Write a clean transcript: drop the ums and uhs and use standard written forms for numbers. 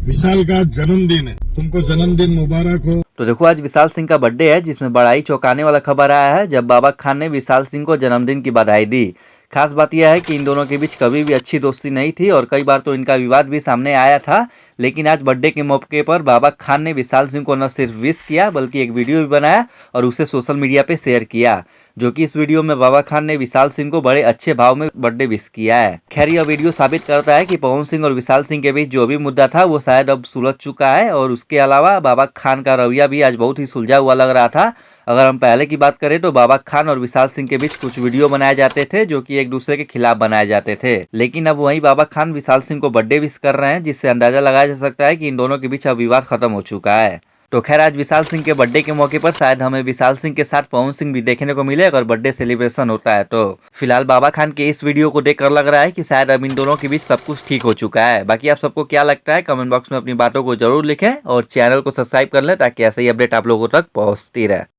विशाल का जन्मदिन है, तुमको जन्मदिन मुबारक हो। तो देखो आज विशाल सिंह का बर्थडे है, जिसमें बड़ा ही चौंकाने वाला खबर आया है जब बाबा खान ने विशाल सिंह को जन्मदिन की बधाई दी। खास बात यह है कि इन दोनों के बीच कभी भी अच्छी दोस्ती नहीं थी और कई बार तो इनका विवाद भी सामने आया था। लेकिन आज बर्थडे के मौके पर बाबा खान ने विशाल सिंह को न सिर्फ विश किया बल्कि एक वीडियो भी बनाया और उसे सोशल मीडिया पे शेयर किया, जो कि इस वीडियो में बाबा खान ने विशाल सिंह को बड़े अच्छे भाव में बर्थडे विश किया है। खैर यह वीडियो साबित करता है कि पवन सिंह और विशाल सिंह के बीच जो भी मुद्दा था वो शायद अब सुलझ चुका है और उसके अलावा बाबा खान का रवैया भी आज बहुत ही सुलझा हुआ लग रहा था। अगर हम पहले की बात करें तो बाबा खान और विशाल सिंह के बीच कुछ वीडियो बनाए जाते थे जो कि एक दूसरे के खिलाफ बनाए जाते थे, लेकिन अब वही बाबा खान विशाल सिंह को बर्थडे विश कर रहे हैं, जिससे अंदाजा लगाया जा सकता है कि इन दोनों के बीच अब विवाद खत्म हो चुका है। तो खैर आज विशाल सिंह के बर्थडे के मौके पर शायद हमें विशाल सिंह के साथ पवन सिंह भी देखने को मिले अगर बर्थडे सेलिब्रेशन होता है तो। फिलहाल बाबा खान के इस वीडियो को देखकर लग रहा है कि शायद अब इन दोनों के बीच सब कुछ ठीक हो चुका है। बाकी आप सबको क्या लगता है कमेंट बॉक्स में अपनी बातों को जरूर लिखें और चैनल को सब्सक्राइब कर लें ताकि ऐसे ही अपडेट आप लोगों तक पहुंचती रहे।